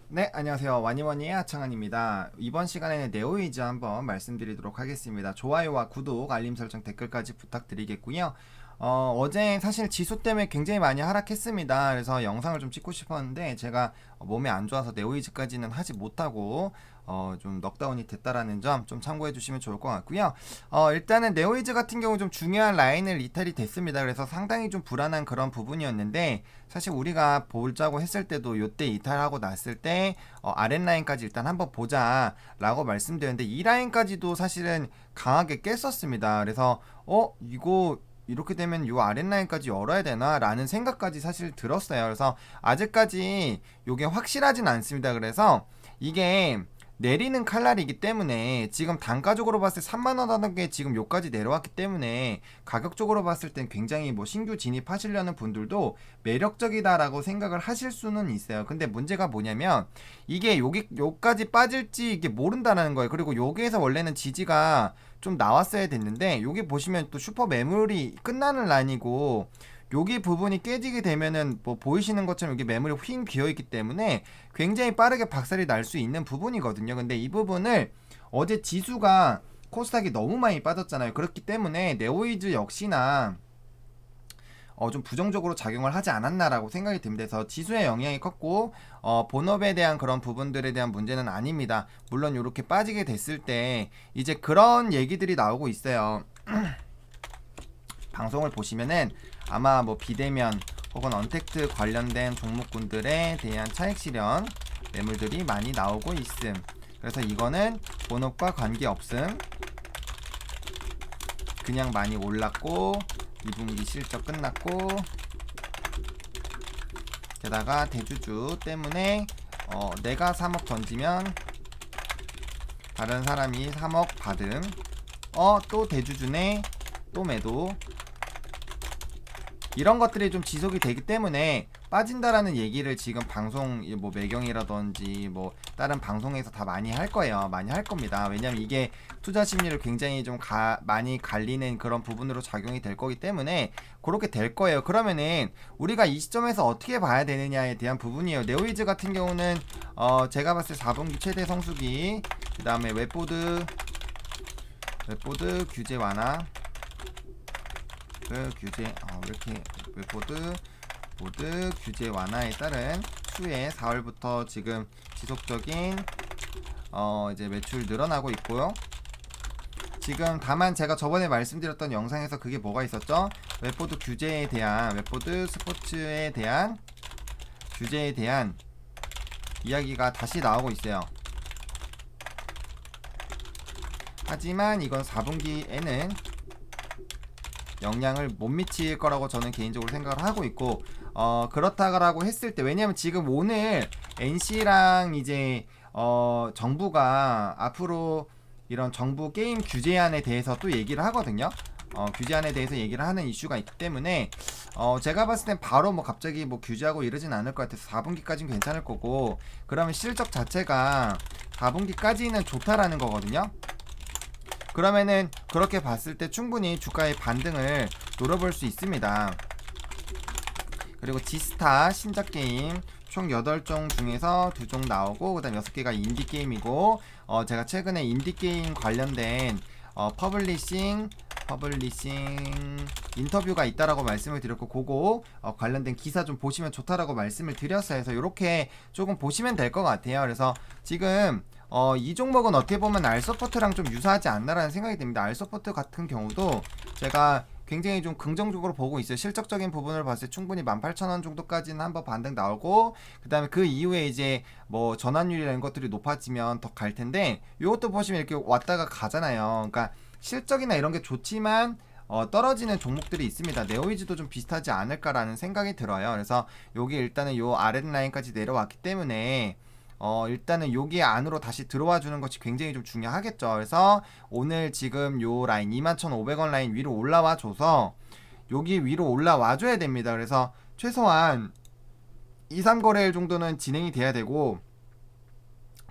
네, 안녕하세요. 와니와니의 하창환입니다. 이번 시간에는 네오이즈 한번 말씀드리도록 하겠습니다. 좋아요와 구독, 알림 설정, 댓글까지 부탁드리겠고요. 어제 사실 지수 때문에 굉장히 많이 하락했습니다. 그래서 영상을 좀 찍고 싶었는데 제가 몸에 안 좋아서 네오이즈까지는 하지 못하고 좀 넉다운이 됐다라는 점 좀 참고해 주시면 좋을 것 같고요. 일단은 네오이즈 같은 경우 좀 중요한 라인을 이탈이 됐습니다. 그래서 상당히 좀 불안한 그런 부분이었는데 사실 우리가 보자고 했을 때도 요때 이탈하고 났을 때 아랫라인까지 일단 한번 보자 라고 말씀드렸는데 이 라인까지도 사실은 강하게 깼었습니다. 그래서 이거 이렇게 되면 요 아랫라인까지 열어야 되나 라는 생각까지 사실 들었어요. 그래서 아직까지 요게 확실하진 않습니다. 그래서 이게 내리는 칼날이기 때문에 지금 단가적으로 봤을 때 3만원 하던 게 지금 요까지 내려왔기 때문에 가격적으로 봤을 땐 굉장히 뭐 신규 진입하시려는 분들도 매력적이다라고 생각을 하실 수는 있어요. 근데 문제가 뭐냐면 이게 요까지 빠질지 이게 모른다는 거예요. 그리고 여기에서 원래는 지지가 좀 나왔어야 됐는데 여기 보시면 또 슈퍼 매물이 끝나는 라인이고 여기 부분이 깨지게 되면은 뭐 보이시는 것처럼 여기 매물이 휭 비어있기 때문에 굉장히 빠르게 박살이 날 수 있는 부분이거든요. 근데 이 부분을 어제 지수가 코스닥이 너무 많이 빠졌잖아요. 그렇기 때문에 네오이즈 역시나 좀 부정적으로 작용을 하지 않았나라고 생각이 듭니다. 그래서 지수의 영향이 컸고 본업에 대한 그런 부분들에 대한 문제는 아닙니다. 물론 이렇게 빠지게 됐을 때 이제 그런 얘기들이 나오고 있어요. 방송을 보시면은 아마 뭐 비대면 혹은 언택트 관련된 종목군들에 대한 차익 실현 매물들이 많이 나오고 있음. 그래서 이거는 본업과 관계없음. 그냥 많이 올랐고 2분기 실적 끝났고 게다가 대주주 때문에 내가 3억 던지면 다른 사람이 3억 받음. 또 대주주네. 또 매도. 이런 것들이 좀 지속이 되기 때문에 빠진다라는 얘기를 지금 방송 뭐 매경이라든지 뭐 다른 방송에서 다 많이 할 거예요. 많이 할 겁니다. 왜냐면 이게 투자 심리를 굉장히 좀 많이 갈리는 그런 부분으로 작용이 될 거기 때문에 그렇게 될 거예요. 그러면은 우리가 이 시점에서 어떻게 봐야 되느냐에 대한 부분이에요. 네오이즈 같은 경우는 제가 봤을 때 4분기 최대 성수기, 그 다음에 웹보드 규제 완화, 그 규제 왜 이렇게 웹보드 규제 완화에 따른 추후에 4월부터 지금 지속적인 이제 매출 늘어나고 있고요. 지금 다만 제가 저번에 말씀드렸던 영상에서 그게 뭐가 있었죠? 웹보드 규제에 대한 웹보드 스포츠에 대한 규제에 대한 이야기가 다시 나오고 있어요. 하지만 이건 4분기에는 영향을 못 미칠 거라고 저는 개인적으로 생각을 하고 있고 그렇다라고 했을 때 왜냐면 지금 오늘 NC랑 이제 정부가 앞으로 이런 정부 게임 규제안에 대해서 또 얘기를 하거든요. 규제안에 대해서 얘기를 하는 이슈가 있기 때문에 제가 봤을 땐 바로 뭐 갑자기 뭐 규제하고 이러진 않을 것 같아서 4분기까지는 괜찮을 거고 그러면 실적 자체가 4분기까지는 좋다라는 거거든요. 그러면은 그렇게 봤을 때 충분히 주가의 반등을 노려볼 수 있습니다. 그리고 지스타 신작 게임 총 8종 중에서 2종 나오고 그다음 6개가 인디 게임이고 제가 최근에 인디 게임 관련된 퍼블리싱 인터뷰가 있다라고 말씀을 드렸고 그거 관련된 기사 좀 보시면 좋다라고 말씀을 드렸어요. 그래서 이렇게 조금 보시면 될 것 같아요. 그래서 지금 이 종목은 어떻게 보면 알서포트랑 좀 유사하지 않나라는 생각이 듭니다. 알서포트 같은 경우도 제가 굉장히 좀 긍정적으로 보고 있어요. 실적적인 부분을 봤을 때 충분히 18,000원 정도까지는 한번 반등 나오고 그 다음에 그 이후에 이제 뭐 전환율이라는 것들이 높아지면 더 갈 텐데 이것도 보시면 이렇게 왔다가 가잖아요. 그러니까 실적이나 이런 게 좋지만 떨어지는 종목들이 있습니다. 네오이즈도 좀 비슷하지 않을까라는 생각이 들어요. 그래서 여기 일단은 요 아랫라인까지 내려왔기 때문에 일단은 여기 안으로 다시 들어와 주는 것이 굉장히 좀 중요하겠죠. 그래서 오늘 지금 요 라인 21,500원 라인 위로 올라와 줘서 여기 위로 올라와 줘야 됩니다. 그래서 최소한 2, 3거래일 정도는 진행이 돼야 되고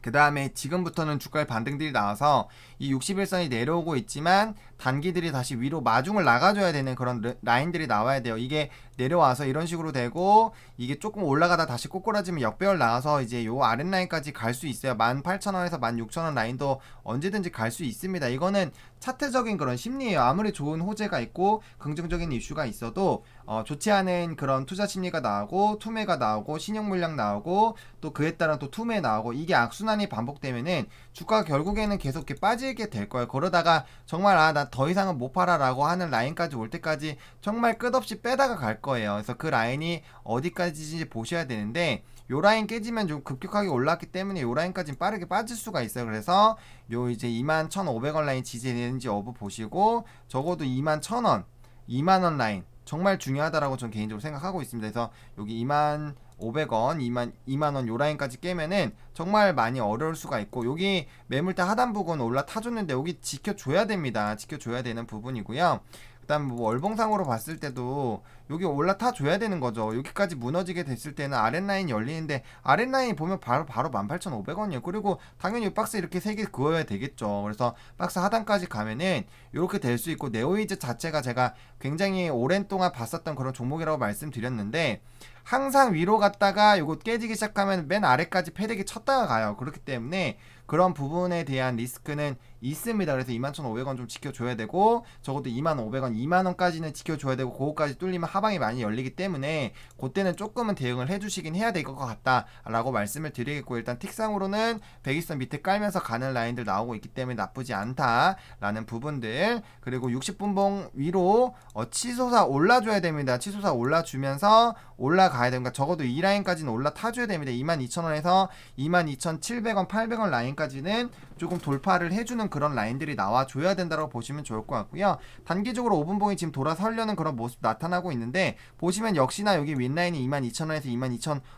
그 다음에 지금부터는 주가의 반등들이 나와서 이 61선이 내려오고 있지만 단기들이 다시 위로 마중을 나가줘야 되는 그런 라인들이 나와야 돼요. 이게 내려와서 이런 식으로 되고 이게 조금 올라가다 다시 꼬꾸라지면 역배열 나와서 이제 요 아랫라인까지 갈 수 있어요. 18,000원에서 16,000원 라인도 언제든지 갈 수 있습니다. 이거는 차트적인 그런 심리예요. 아무리 좋은 호재가 있고 긍정적인 이슈가 있어도 좋지 않은 그런 투자 심리가 나오고 투매가 나오고 신용 물량 나오고 또 그에 따른 또 투매 나오고 이게 악순환이 반복되면은 주가가 결국에는 계속 이렇게 빠지게 될 거예요. 그러다가 정말 나 더 이상은 못 팔아라고 하는 라인까지 올 때까지 정말 끝없이 빼다가 갈 거예요. 그래서 그 라인이 어디까지인지 보셔야 되는데 요 라인 깨지면 좀 급격하게 올랐기 때문에 요 라인까지는 빠르게 빠질 수가 있어요. 그래서 요 이제 21,500원 라인 지지되는지 여부 보시고 적어도 21,000원 2만원 라인 정말 중요하다라고 저는 개인적으로 생각하고 있습니다. 그래서 여기 2,500원, 2만원 요 라인까지 깨면은 정말 많이 어려울 수가 있고 여기 매물대 하단 부분 올라타줬는데 여기 지켜줘야 됩니다. 지켜줘야 되는 부분이고요. 그 다음 뭐 월봉상으로 봤을 때도 여기 올라타 줘야 되는 거죠. 여기까지 무너지게 됐을 때는 아랫라인 열리는데 아랫라인이 보면 바로 18,500원이에요. 그리고 당연히 박스 이렇게 3개 그어야 되겠죠. 그래서 박스 하단까지 가면은 이렇게 될 수 있고 네오이즈 자체가 제가 굉장히 오랜 동안 봤었던 그런 종목이라고 말씀드렸는데 항상 위로 갔다가 요거 깨지기 시작하면 맨 아래까지 패대기 쳤다가 가요. 그렇기 때문에 그런 부분에 대한 리스크는 있습니다. 그래서 21,500원 좀 지켜줘야 되고 적어도 25,000원, 2만원까지는 지켜줘야 되고 그거까지 뚫리면 하방이 많이 열리기 때문에 그때는 조금은 대응을 해주시긴 해야 될 것 같다 라고 말씀을 드리겠고 일단 틱상으로는 120선 밑에 깔면서 가는 라인들 나오고 있기 때문에 나쁘지 않다 라는 부분들 그리고 60분봉 위로 치솟아 올라줘야 됩니다. 치솟아 올라주면서 올라가야 됩니다. 적어도 이 라인까지는 올라타줘야 됩니다. 22,000원에서 22,700원, 800원 라인까지는 조금 돌파를 해주는 그런 라인들이 나와줘야 된다고 보시면 좋을 것 같고요. 단기적으로 5분봉이 지금 돌아서려는 그런 모습 나타나고 있는데 보시면 역시나 여기 윗라인이 22,000원에서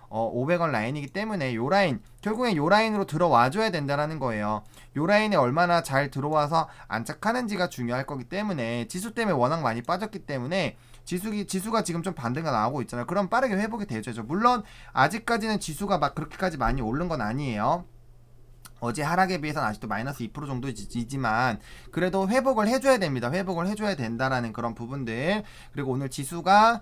22,500원 라인이기 때문에 요 라인 결국엔 요 라인으로 들어와줘야 된다는 거예요. 요 라인에 얼마나 잘 들어와서 안착하는지가 중요할 거기 때문에 지수 때문에 워낙 많이 빠졌기 때문에 지수가 지금 좀 반등가 나오고 있잖아요. 그럼 빠르게 회복이 되죠. 물론 아직까지는 지수가 막 그렇게까지 많이 오른 건 아니에요. 어제 하락에 비해서는 아직도 마이너스 2% 정도이지만 그래도 회복을 해줘야 됩니다. 회복을 해줘야 된다라는 그런 부분들 그리고 오늘 지수가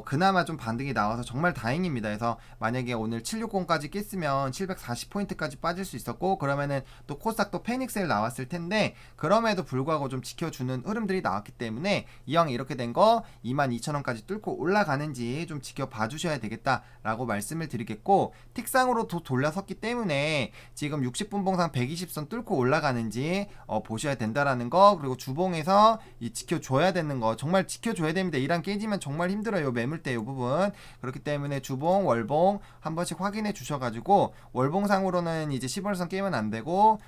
그나마 좀 반등이 나와서 정말 다행입니다. 그래서 만약에 오늘 760까지 깼으면 740포인트까지 빠질 수 있었고 그러면은 또 코스닥도 패닉셀 나왔을 텐데 그럼에도 불구하고 좀 지켜주는 흐름들이 나왔기 때문에 이왕 이렇게 된 거 22,000원까지 뚫고 올라가는지 좀 지켜봐 주셔야 되겠다라고 말씀을 드리겠고 틱상으로 도 돌려섰기 때문에 지금 60분봉상 120선 뚫고 올라가는지 보셔야 된다라는 거 그리고 주봉에서 지켜줘야 되는 거 정말 지켜줘야 됩니다. 이랑 깨지면 정말 힘들어요. 매물대 요 부분 그렇기 때문에 주봉 월봉 한 번씩 확인해 주셔가지고 월봉상으로는 이제 10월선 깨면 안 되고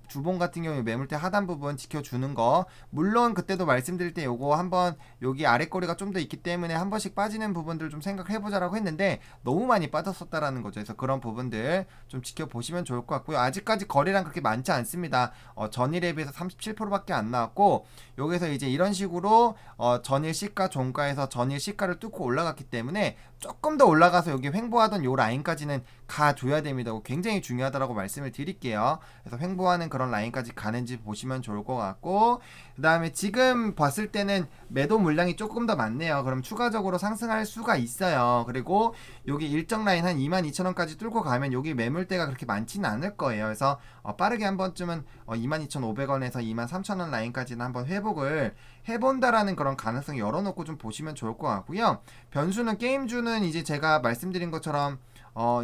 주봉 같은 경우에 매물대 하단 부분 지켜주는 거 물론 그때도 말씀드릴 때 요거 한번 여기 아랫거리가 좀 더 있기 때문에 한 번씩 빠지는 부분들 좀 생각해보자라고 했는데 너무 많이 빠졌었다라는 거죠. 그래서 그런 부분들 좀 지켜보시면 좋을 것 같고요. 아직까지 거래량 그렇게 많지 않습니다. 전일에 비해서 37%밖에 안 나왔고 여기서 이제 이런 식으로 전일 시가 종가에서 전일 시가를 뚫고 올라갔기 때문에 조금 더 올라가서 여기 횡보하던 요 라인까지는 가줘야 됩니다. 굉장히 중요하다고 말씀을 드릴게요. 그래서 횡보하는 그런 라인까지 가는지 보시면 좋을 것 같고 그 다음에 지금 봤을 때는 매도 물량이 조금 더 많네요. 그럼 추가적으로 상승할 수가 있어요. 그리고 여기 일정 라인 한 22,000원까지 뚫고 가면 여기 매물대가 그렇게 많지는 않을 거예요. 그래서 빠르게 한 번쯤은 22,500원에서 23,000원 라인까지는 한번 회복을 해본다라는 그런 가능성 열어놓고 좀 보시면 좋을 것 같고요. 변수는 게임주는 이제 제가 말씀드린 것처럼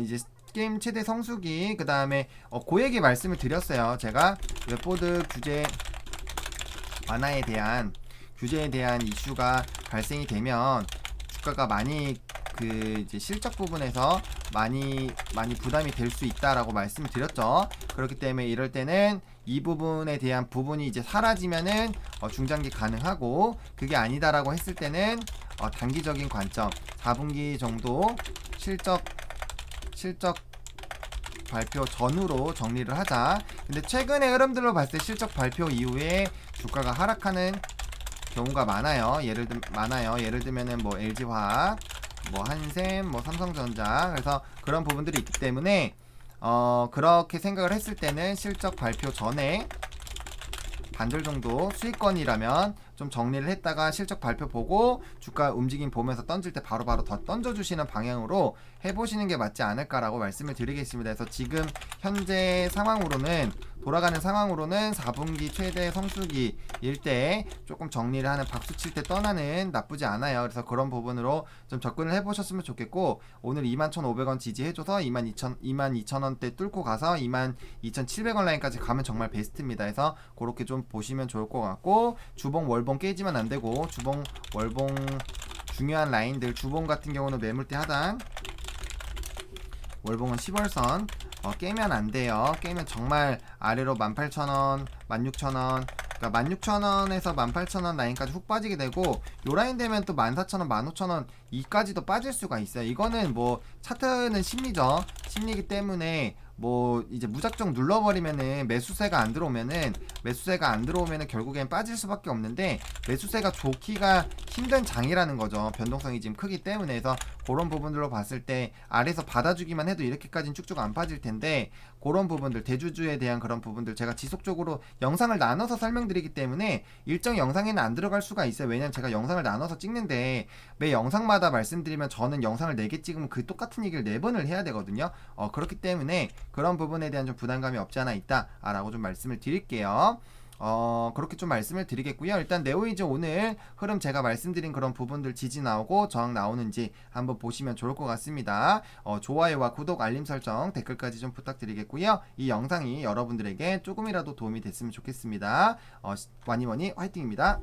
이제 게임 최대 성수기 그 다음에 고액의 말씀을 드렸어요. 제가 웹보드 규제 완화에 대한 규제에 대한 이슈가 발생이 되면 주가가 많이 이제 실적 부분에서 많이 부담이 될 수 있다라고 말씀을 드렸죠. 그렇기 때문에 이럴 때는 이 부분에 대한 부분이 이제 사라지면은 중장기 가능하고 그게 아니다라고 했을 때는 단기적인 관점 4분기 정도 실적 발표 전후로 정리를 하자. 근데 최근의 흐름들로 봤을 때 실적 발표 이후에 주가가 하락하는 경우가 많아요. 예를 들면은 뭐 LG화학, 뭐 한샘, 뭐 삼성전자 그래서 그런 부분들이 있기 때문에 그렇게 생각을 했을 때는 실적 발표 전에 반절 정도 수익권이라면 좀 정리를 했다가 실적 발표 보고 주가 움직임 보면서 던질 때 바로바로 더 던져주시는 방향으로 해보시는 게 맞지 않을까라고 말씀을 드리겠습니다. 그래서 지금 현재 상황으로는 돌아가는 상황으로는 4분기 최대 성수기일 때 조금 정리를 하는 박수 칠 때 떠나는 나쁘지 않아요. 그래서 그런 부분으로 좀 접근을 해보셨으면 좋겠고 오늘 21,500원 지지해줘서 22,000원대 뚫고 가서 22,700원 라인까지 가면 정말 베스트입니다. 그래서 그렇게 좀 보시면 좋을 것 같고 주봉 월봉 깨지면 안 되고 주봉 월봉 중요한 라인들 주봉 같은 경우는 매물대 하단 월봉은 10월선 깨면 안 돼요. 깨면 정말 아래로 18,000원, 16,000원, 그러니까 16,000원에서 18,000원 라인까지 훅 빠지게 되고 요 라인 되면 또 14,000원, 15,000원 이까지도 빠질 수가 있어요. 이거는 뭐 차트는 심리죠. 심리기 때문에 뭐 이제 무작정 눌러버리면은 매수세가 안 들어오면은 결국엔 빠질 수밖에 없는데 매수세가 좋기가 힘든 장이라는 거죠. 변동성이 지금 크기 때문에. 그래서 그런 부분들로 봤을 때 아래에서 받아주기만 해도 이렇게까지는 쭉쭉 안 빠질 텐데 그런 부분들 대주주에 대한 그런 부분들 제가 지속적으로 영상을 나눠서 설명드리기 때문에 일정 영상에는 안 들어갈 수가 있어요. 왜냐면 제가 영상을 나눠서 찍는데 매 영상마다 말씀드리면 저는 영상을 4개 찍으면 그 똑같은 얘기를 4번을 해야 되거든요. 그렇기 때문에 그런 부분에 대한 좀 부담감이 없지 않아 있다 라고 좀 말씀을 드릴게요. 그렇게 좀 말씀을 드리겠고요. 일단 네오이즈 오늘 흐름 제가 말씀드린 그런 부분들 지지 나오고 저항 나오는지 한번 보시면 좋을 것 같습니다. 좋아요와 구독, 알림 설정, 댓글까지 좀 부탁드리겠고요. 이 영상이 여러분들에게 조금이라도 도움이 됐으면 좋겠습니다. 와니머니 화이팅입니다.